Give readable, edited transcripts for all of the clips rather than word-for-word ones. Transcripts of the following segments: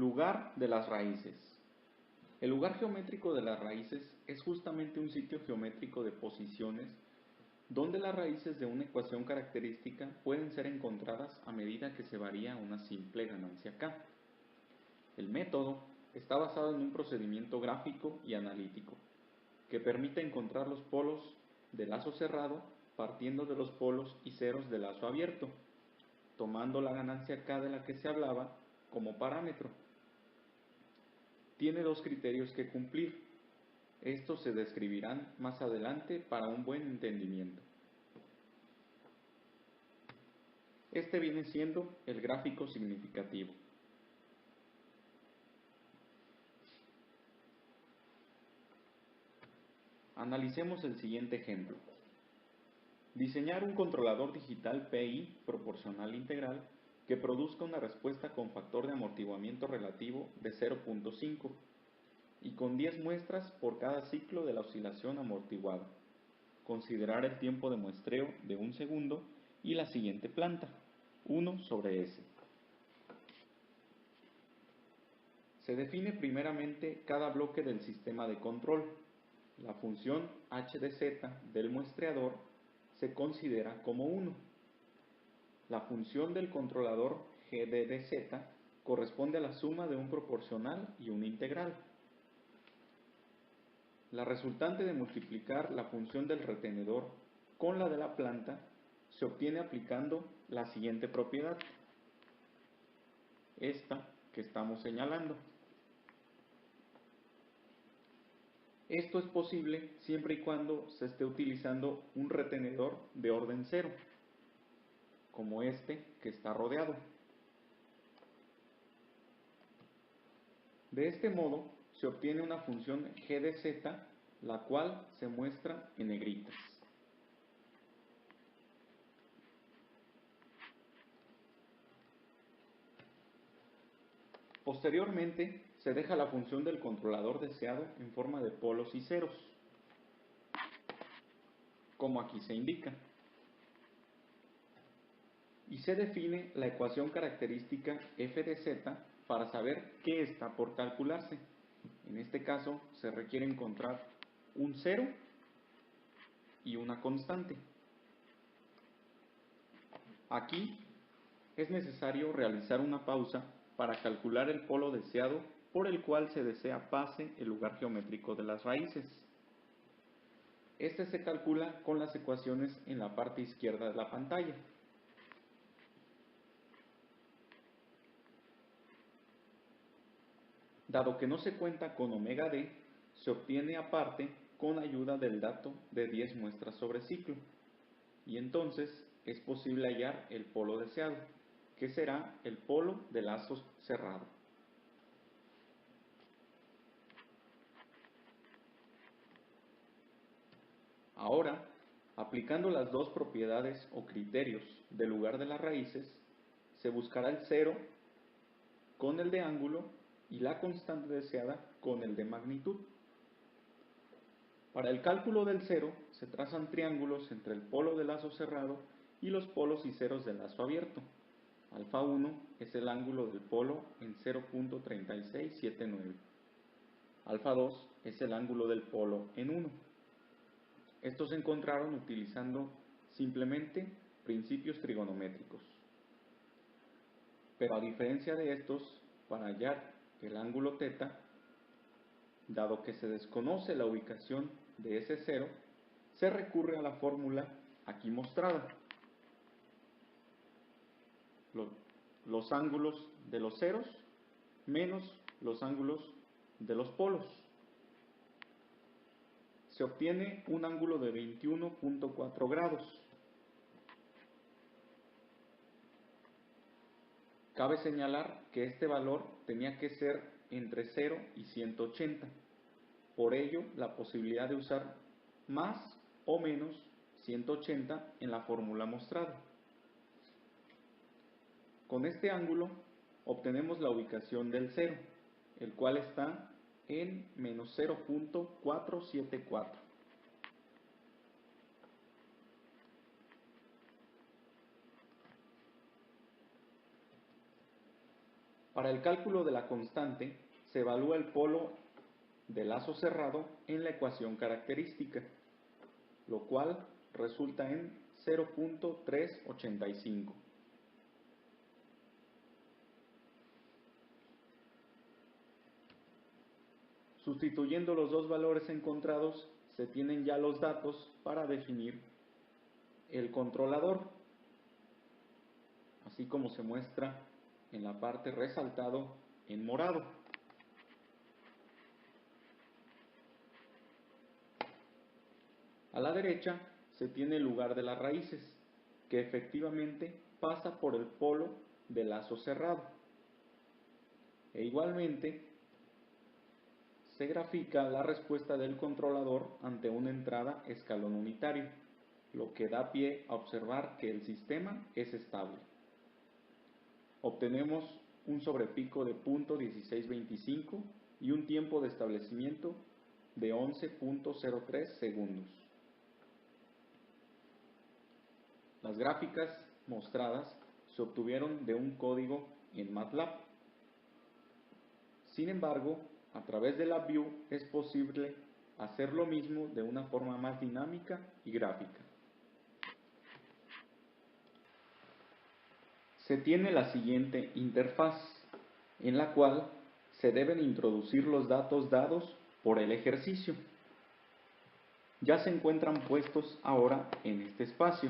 Lugar de las raíces. El lugar geométrico de las raíces es justamente un sitio geométrico de posiciones donde las raíces de una ecuación característica pueden ser encontradas a medida que se varía una simple ganancia k. El método está basado en un procedimiento gráfico y analítico que permite encontrar los polos de lazo cerrado partiendo de los polos y ceros de lazo abierto, tomando la ganancia k de la que se hablaba como parámetro. Tiene dos criterios que cumplir. Estos se describirán más adelante para un buen entendimiento. Este viene siendo el gráfico significativo. Analicemos el siguiente ejemplo. Diseñar un controlador digital PI proporcional integral que produzca una respuesta con factor de amortiguamiento relativo de 0.5 y con 10 muestras por cada ciclo de la oscilación amortiguada. Considerar el tiempo de muestreo de 1 segundo y la siguiente planta, 1/s. Se define primeramente cada bloque del sistema de control. La función h de z del muestreador se considera como 1. La función del controlador g de z corresponde a la suma de un proporcional y un integral. La resultante de multiplicar la función del retenedor con la de la planta se obtiene aplicando la siguiente propiedad, esta que estamos señalando. Esto es posible siempre y cuando se esté utilizando un retenedor de orden 0, como este que está rodeado. De este modo se obtiene una función g de z, la cual se muestra en negritas. Posteriormente se deja la función del controlador deseado en forma de polos y ceros, como aquí se indica, y se define la ecuación característica f de z para saber qué está por calcularse. En este caso se requiere encontrar un cero y una constante. Aquí es necesario realizar una pausa para calcular el polo deseado por el cual se desea pase el lugar geométrico de las raíces. Este se calcula con las ecuaciones en la parte izquierda de la pantalla. Dado que no se cuenta con omega d, se obtiene aparte con ayuda del dato de 10 muestras sobre ciclo, y entonces es posible hallar el polo deseado, que será el polo de lazo cerrado. Ahora, aplicando las dos propiedades o criterios del lugar de las raíces, se buscará el cero con el de ángulo y la constante deseada con el de magnitud. Para el cálculo del cero se trazan triángulos entre el polo de lazo cerrado y los polos y ceros del lazo abierto. Alfa 1 es el ángulo del polo en 0.3679. Alfa 2 es el ángulo del polo en 1. Estos se encontraron utilizando simplemente principios trigonométricos. Pero a diferencia de estos, para hallar el ángulo θ, dado que se desconoce la ubicación de ese cero, se recurre a la fórmula aquí mostrada. Los ángulos de los ceros menos los ángulos de los polos. Se obtiene un ángulo de 21.4 grados. Cabe señalar que este valor tenía que ser entre 0 y 180. Por ello, la posibilidad de usar más o menos 180 en la fórmula mostrada. Con este ángulo obtenemos la ubicación del cero, el cual está en menos 0.474. Para el cálculo de la constante, se evalúa el polo de lazo cerrado en la ecuación característica, lo cual resulta en 0.385. Sustituyendo los dos valores encontrados, se tienen ya los datos para definir el controlador, así como se muestra en la parte resaltado en morado. A la derecha se tiene el lugar de las raíces, que efectivamente pasa por el polo de lazo cerrado. E igualmente se grafica la respuesta del controlador ante una entrada escalón unitario, lo que da pie a observar que el sistema es estable. Obtenemos un sobrepico de 0.1625 y un tiempo de establecimiento de 11.03 segundos. Las gráficas mostradas se obtuvieron de un código en MATLAB. Sin embargo, a través de LabVIEW es posible hacer lo mismo de una forma más dinámica y gráfica. Se tiene la siguiente interfaz, en la cual se deben introducir los datos dados por el ejercicio. Ya se encuentran puestos ahora en este espacio.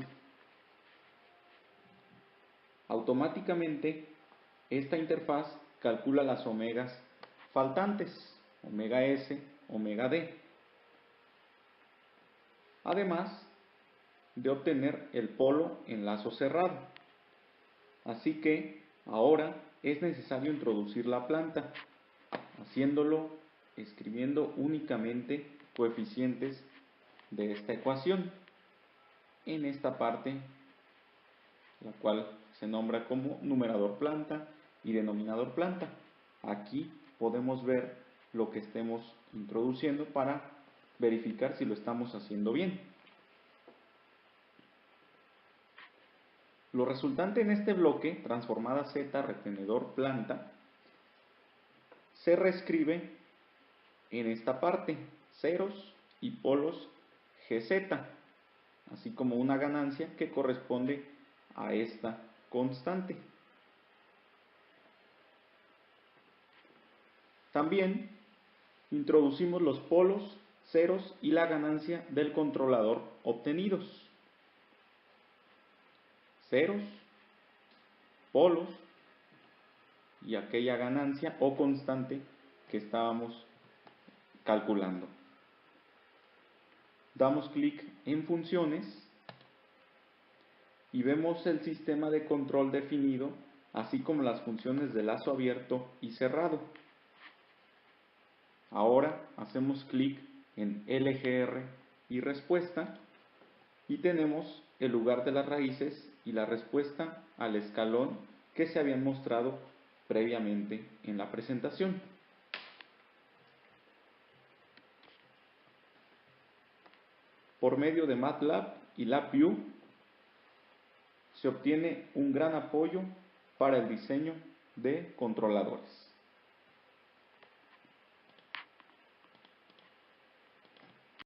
Automáticamente, esta interfaz calcula las omegas faltantes, omega S, omega D, además de obtener el polo en lazo cerrado. Así que ahora es necesario introducir la planta, haciéndolo escribiendo únicamente coeficientes de esta ecuación en esta parte, la cual se nombra como numerador planta y denominador planta. Aquí podemos ver lo que estemos introduciendo para verificar si lo estamos haciendo bien. Lo resultante en este bloque, transformada Z retenedor planta, se reescribe en esta parte, ceros y polos GZ, así como una ganancia que corresponde a esta constante. También introducimos los polos, ceros y la ganancia del controlador obtenidos. Ceros, polos y aquella ganancia o constante que estábamos calculando. Damos clic en funciones y vemos el sistema de control definido, así como las funciones de lazo abierto y cerrado. Ahora hacemos clic en LGR y respuesta y tenemos el lugar de las raíces y la respuesta al escalón que se habían mostrado previamente en la presentación. Por medio de MATLAB y LabVIEW se obtiene un gran apoyo para el diseño de controladores.